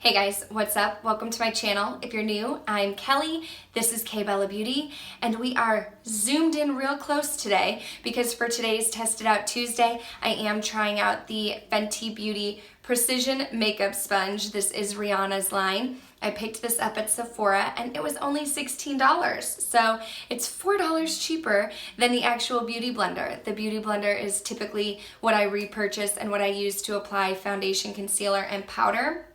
Hey guys, what's up? Welcome to my channel. If you're new, I'm Kelly. This is KBellaBeauty, and we are zoomed in real close today because for today's Test It Out Tuesday, I am trying out the Fenty Beauty Precision Makeup Sponge. This is Rihanna's line. I picked this up at Sephora and it was only $16. So it's $4 cheaper than the actual Beauty Blender. The Beauty Blender is typically what I repurchase and what I use to apply foundation, concealer, and powder.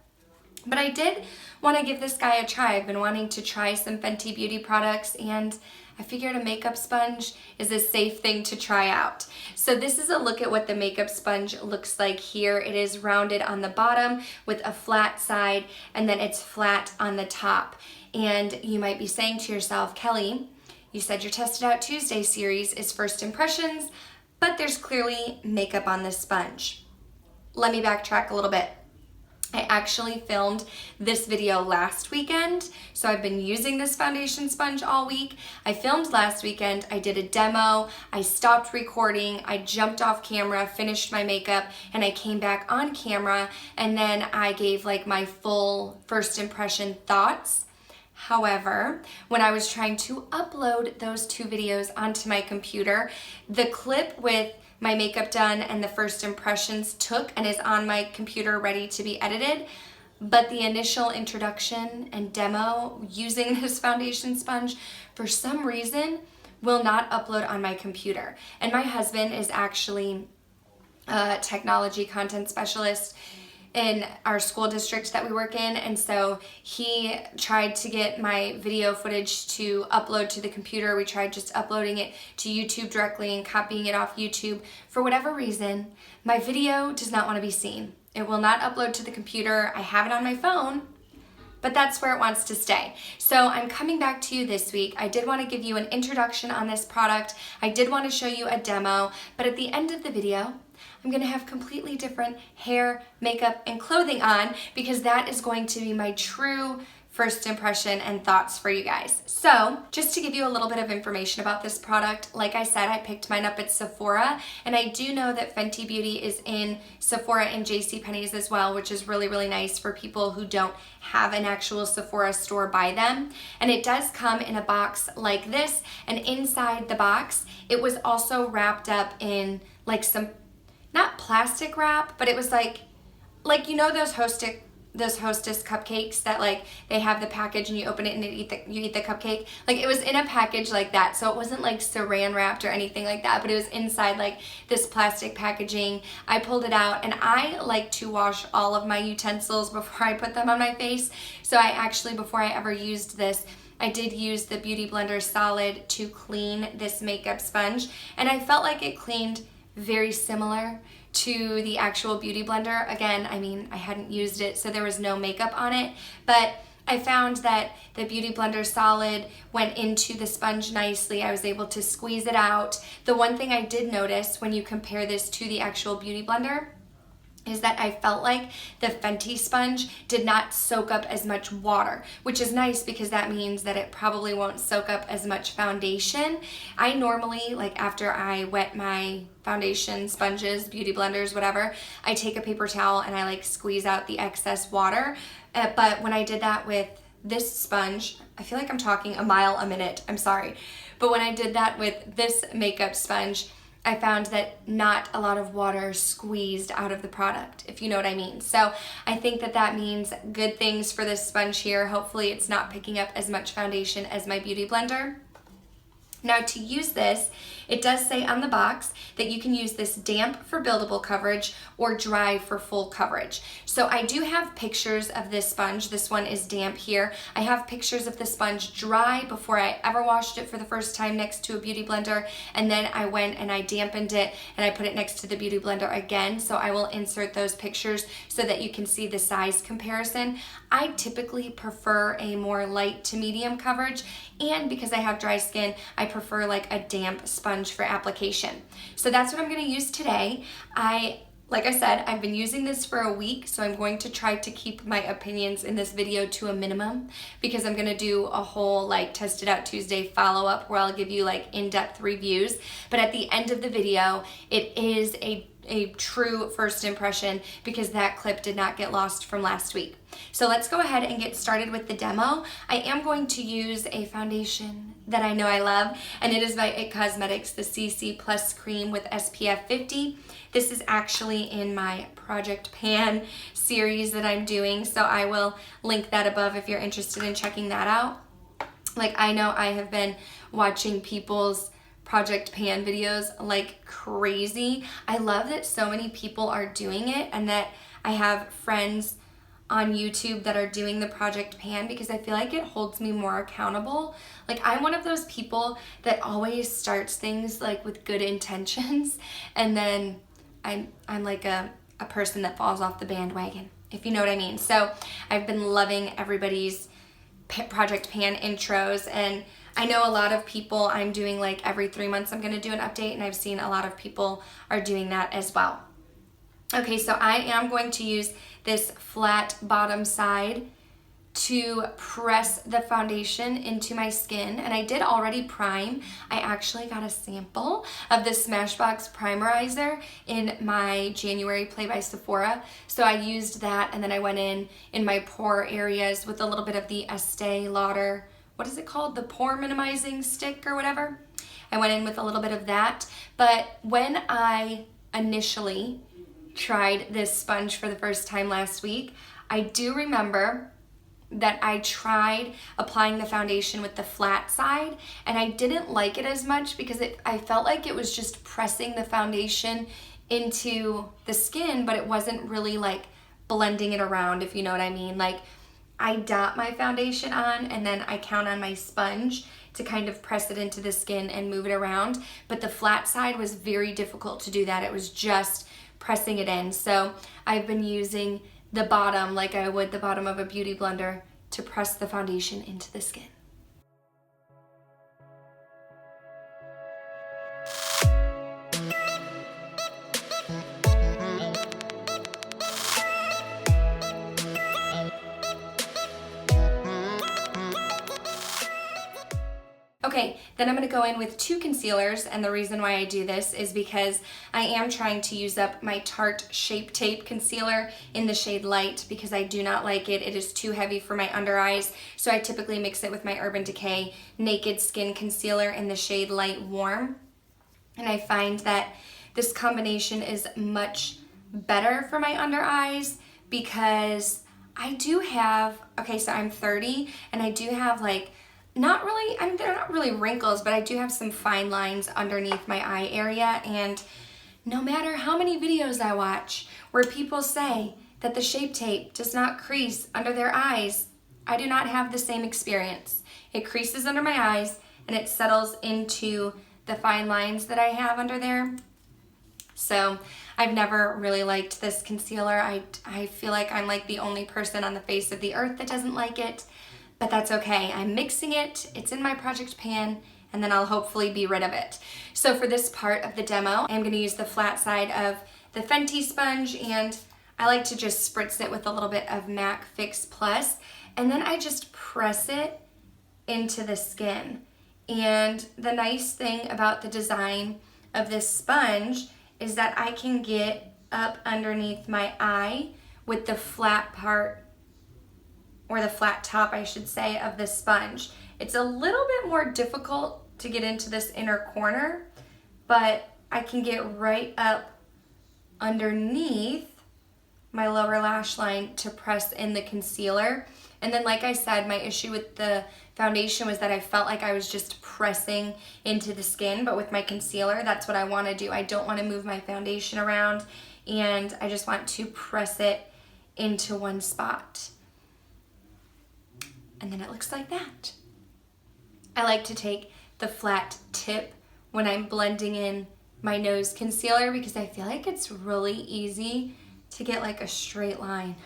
But I did want to give this guy a try. I've been wanting to try some Fenty Beauty products, and I figured a makeup sponge is a safe thing to try out. So this is a look at what the makeup sponge looks like here. It is rounded on the bottom with a flat side, and then it's flat on the top. And you might be saying to yourself, Kelly, you said your Test It Out Tuesday series is first impressions, but there's clearly makeup on this sponge. Let me backtrack a little bit. I actually filmed this video last weekend, so I've been using this foundation sponge all week. I filmed last weekend, I did a demo, I stopped recording, I jumped off camera, finished my makeup, and I came back on camera, and then I gave like my full first impression thoughts. However, when I was trying to upload those two videos onto my computer, the clip with my makeup done and the first impressions took and is on my computer ready to be edited, but the initial introduction and demo using this foundation sponge for some reason will not upload on my computer. And my husband is actually a technology content specialist in our school district that we work in, and so he tried to get my video footage to upload to the computer. We tried just uploading it to YouTube directly and copying it off YouTube. For whatever reason, my video does not want to be seen. It will not upload to the computer. I have it on my phone, but that's where it wants to stay. So I'm coming back to you this week. I did want to give you an introduction on this product. I did want to show you a demo, but at the end of the video, I'm gonna have completely different hair, makeup, and clothing on because that is going to be my true first impression and thoughts for you guys. So just to give you a little bit of information about this product, like I said, I picked mine up at Sephora, and I do know that Fenty Beauty is in Sephora and JCPenney's as well, which is really, really nice for people who don't have an actual Sephora store by them. And it does come in a box like this, and inside the box, it was also wrapped up in like some not plastic wrap, but it was like you know those Hostess cupcakes that like they have the package and you open it and you eat the cupcake. Like it was in a package like that, so it wasn't like saran wrapped or anything like that, but it was inside like this plastic packaging. I pulled it out, and I like to wash all of my utensils before I put them on my face. So I actually, before I ever used this, I did use the Beauty Blender Solid to clean this makeup sponge, and I felt like it cleaned very similar to the actual Beauty Blender. Again, I mean, I hadn't used it, so there was no makeup on it, but I found that the Beauty Blender Solid went into the sponge nicely. I was able to squeeze it out. The one thing I did notice when you compare this to the actual Beauty Blender is that I felt like the Fenty sponge did not soak up as much water, which is nice because that means that it probably won't soak up as much foundation. I normally, like after I wet my foundation sponges, beauty blenders, whatever, I take a paper towel and I like squeeze out the excess water. But when I did that with this sponge, I feel like I'm talking a mile a minute, I'm sorry. But when I did that with this makeup sponge, I found that not a lot of water squeezed out of the product, if you know what I mean. So I think that that means good things for this sponge here. Hopefully it's not picking up as much foundation as my Beauty Blender. Now to use this, it does say on the box that you can use this damp for buildable coverage or dry for full coverage. So I do have pictures of this sponge. This one is damp here. I have pictures of the sponge dry before I ever washed it for the first time next to a Beauty Blender, and then I went and I dampened it and I put it next to the Beauty Blender again. So I will insert those pictures so that you can see the size comparison. I typically prefer a more light to medium coverage, and because I have dry skin, I prefer like a damp sponge for application. So that's what I'm going to use today. Like I said, I've been using this for a week, so I'm going to try to keep my opinions in this video to a minimum because I'm going to do a whole like Test It Out Tuesday follow-up where I'll give you like in-depth reviews. But at the end of the video, it is a true first impression because that clip did not get lost from last week. So let's go ahead and get started with the demo. I am going to use a foundation that I know I love, and it is by IT Cosmetics, the CC Plus Cream with SPF 50. This is actually in my Project Pan series that I'm doing, so I will link that above if you're interested in checking that out. Like, I know I have been watching people's Project Pan videos like crazy. I love that so many people are doing it and that I have friends on YouTube that are doing the Project Pan because I feel like it holds me more accountable. Like, I'm one of those people that always starts things like with good intentions, and then I'm like a person that falls off the bandwagon, if you know what I mean. So I've been loving everybody's Project Pan intros, and I know a lot of people, I'm doing like every 3 months I'm going to do an update, and I've seen a lot of people are doing that as well. Okay, so I am going to use this flat bottom side to press the foundation into my skin, and I did already prime. I actually got a sample of the Smashbox Primerizer in my January Play by Sephora, so I used that, and then I went in my pore areas with a little bit of the Estee Lauder, what is it called? The pore minimizing stick or whatever. I went in with a little bit of that, but when I initially tried this sponge for the first time last week, I do remember that I tried applying the foundation with the flat side, and I didn't like it as much because I felt like it was just pressing the foundation into the skin, but it wasn't really like blending it around, if you know what I mean. Like, I dot my foundation on and then I count on my sponge to kind of press it into the skin and move it around, but the flat side was very difficult to do that. It was just pressing it in. So I've been using the bottom like I would the bottom of a beauty blender to press the foundation into the skin. Okay, then I'm going to go in with 2 concealers, and the reason why I do this is because I am trying to use up my Tarte Shape Tape concealer in the shade Light because I do not like it. It is too heavy for my under eyes, so I typically mix it with my Urban Decay Naked Skin Concealer in the shade Light Warm, and I find that this combination is much better for my under eyes because I do have, okay, so I'm 30, and I do have like, not really, I mean, they're not really wrinkles, but I do have some fine lines underneath my eye area, and no matter how many videos I watch where people say that the Shape Tape does not crease under their eyes, I do not have the same experience. It creases under my eyes, and it settles into the fine lines that I have under there. So I've never really liked this concealer. I feel like I'm like the only person on the face of the earth that doesn't like it. But that's okay. I'm mixing it, it's in my Project Pan, and then I'll hopefully be rid of it. So for this part of the demo, I'm gonna use the flat side of the Fenty sponge, and I like to just spritz it with a little bit of MAC Fix Plus, and then I just press it into the skin. And the nice thing about the design of this sponge is that I can get up underneath my eye with the flat part, or the flat top, I should say, of this sponge. It's a little bit more difficult to get into this inner corner, but I can get right up underneath my lower lash line to press in the concealer. And then, like I said, my issue with the foundation was that I felt like I was just pressing into the skin, but with my concealer, that's what I want to do. I don't want to move my foundation around, and I just want to press it into one spot. And then it looks like that. I like to take the flat tip when I'm blending in my nose concealer because I feel like it's really easy to get like a straight line.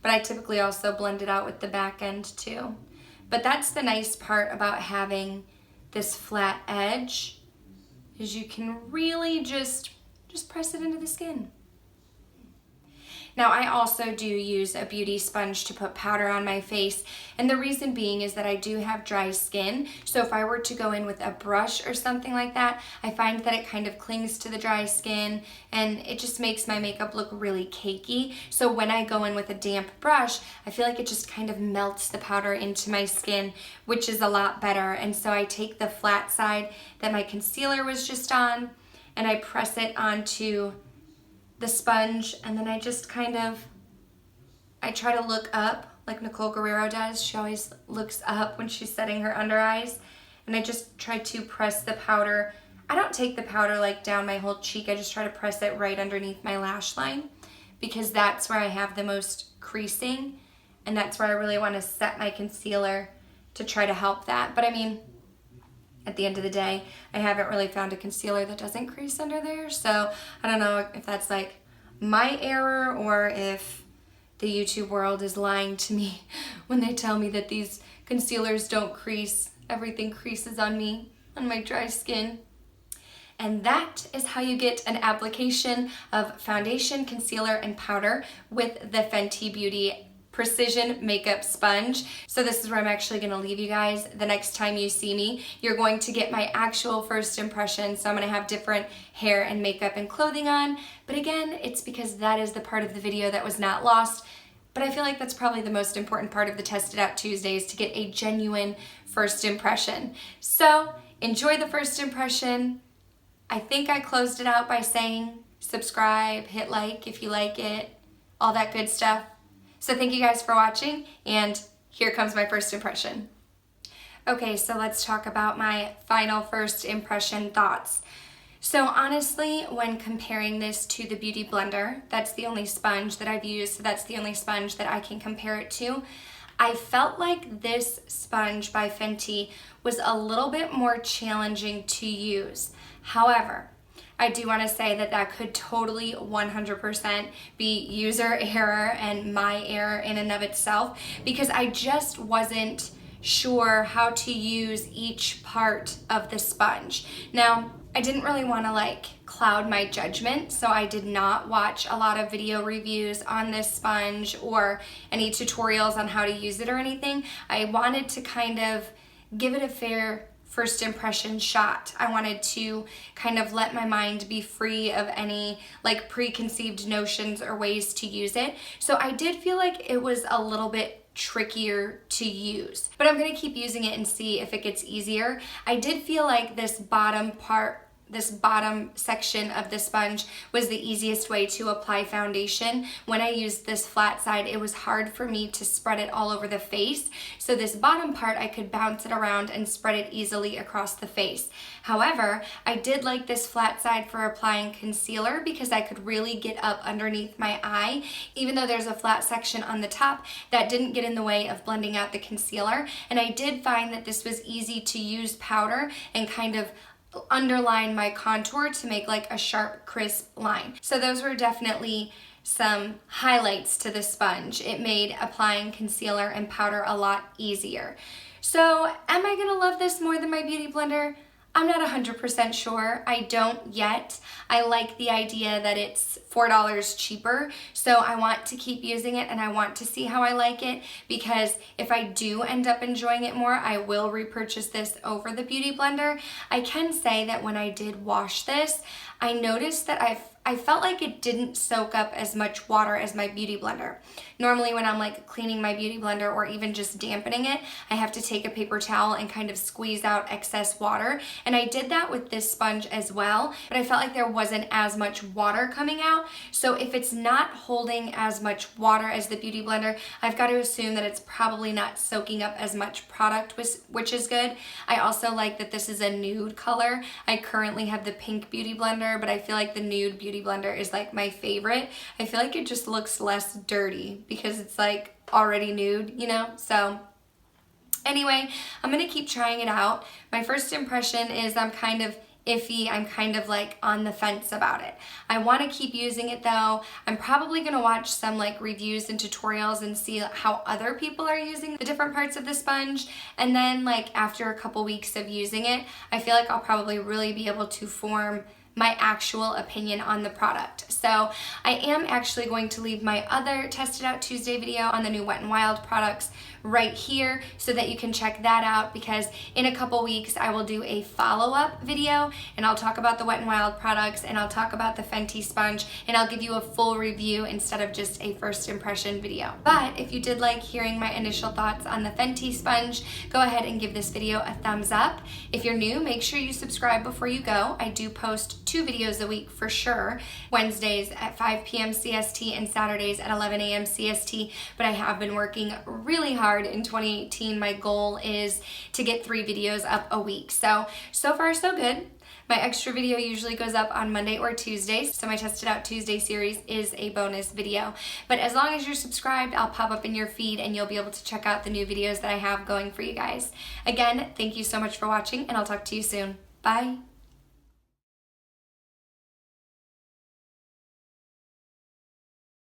But I typically also blend it out with the back end too. But that's the nice part about having this flat edge, is you can really just press it into the skin. Now I also do use a beauty sponge to put powder on my face, and the reason being is that I do have dry skin, so if I were to go in with a brush or something like that, I find that it kind of clings to the dry skin and it just makes my makeup look really cakey. So when I go in with a damp brush, I feel like it just kind of melts the powder into my skin, which is a lot better. And so I take the flat side that my concealer was just on and I press it onto the sponge, and then I just I try to look up like Nicole Guerrero does. She always looks up when she's setting her under eyes, and I just try to press the powder. I don't take the powder like down my whole cheek, I just try to press it right underneath my lash line because that's where I have the most creasing, and that's where I really want to set my concealer to try to help that. But I mean, at the end of the day, I haven't really found a concealer that doesn't crease under there, so I don't know if that's like my error or if the YouTube world is lying to me when they tell me that these concealers don't crease. Everything creases on me, on my dry skin. And that is how you get an application of foundation, concealer, and powder with the Fenty Beauty Precision Makeup Sponge. So this is where I'm actually gonna leave you guys. The next time you see me, you're going to get my actual first impression. So I'm gonna have different hair and makeup and clothing on. But again, it's because that is the part of the video that was not lost. But I feel like that's probably the most important part of the Test It Out Tuesdays, to get a genuine first impression. So enjoy the first impression. I think I closed it out by saying subscribe, hit like if you like it, all that good stuff. So thank you guys for watching, and here comes my first impression. Okay, so let's talk about my final first impression thoughts. So honestly, when comparing this to the Beauty Blender, that's the only sponge that I've used, so that's the only sponge that I can compare it to, I felt like this sponge by Fenty was a little bit more challenging to use. However, I do want to say that that could totally 100% be user error and my error in and of itself, because I just wasn't sure how to use each part of the sponge. Now, I didn't really want to cloud my judgment, so I did not watch a lot of video reviews on this sponge or any tutorials on how to use it or anything. I wanted to kind of give it a fair first impression shot. I wanted to kind of let my mind be free of any preconceived notions or ways to use it. So I did feel like it was a little bit trickier to use, but I'm gonna keep using it and see if it gets easier. I did feel like this bottom section of the sponge was the easiest way to apply foundation. When I used this flat side, it was hard for me to spread it all over the face. So this bottom part, I could bounce it around and spread it easily across the face. However, I did like this flat side for applying concealer because I could really get up underneath my eye. Even though there's a flat section on the top, that didn't get in the way of blending out the concealer. And I did find that this was easy to use powder and kind of underline my contour to make a sharp, crisp line. So those were definitely some highlights to the sponge. It made applying concealer and powder a lot easier. So am I gonna love this more than my Beauty Blender? I'm not 100% sure. I don't yet. I like the idea that it's $4 cheaper, so I want to keep using it and I want to see how I like it, because if I do end up enjoying it more, I will repurchase this over the Beauty Blender. I can say that when I did wash this, I noticed that I felt like it didn't soak up as much water as my Beauty Blender. Normally when I'm cleaning my Beauty Blender or even just dampening it, I have to take a paper towel and kind of squeeze out excess water. And I did that with this sponge as well, but I felt like there wasn't as much water coming out. So if it's not holding as much water as the Beauty Blender, I've got to assume that it's probably not soaking up as much product, which is good. I also like that this is a nude color. I currently have the pink Beauty Blender, but I feel like the nude Beauty Blender is my favorite. I feel like it just looks less dirty because it's already nude, you know? So anyway, I'm gonna keep trying it out. My first impression is I'm kind of iffy. I'm kind of on the fence about it. I want to keep using it though. I'm probably going to watch some reviews and tutorials and see how other people are using the different parts of the sponge. And then after a couple weeks of using it, I feel like I'll probably really be able to form my actual opinion on the product. So I am actually going to leave my other Tested Out Tuesday video on the new Wet n Wild products right here so that you can check that out, because in a couple weeks I will do a follow-up video and I'll talk about the Wet n Wild products and I'll talk about the Fenty sponge and I'll give you a full review instead of just a first impression video. But if you did like hearing my initial thoughts on the Fenty sponge, go ahead and give this video a thumbs up. If you're new, make sure you subscribe before you go. I do post 2 videos a week for sure, Wednesdays at 5 p.m. CST and Saturdays at 11 a.m. CST, but I have been working really hard in 2018. My goal is to get 3 videos up a week. So far so good. My extra video usually goes up on Monday or Tuesdays, so my Tested Out Tuesday series is a bonus video. But as long as you're subscribed, I'll pop up in your feed and you'll be able to check out the new videos that I have going for you guys. Again, thank you so much for watching and I'll talk to you soon. Bye.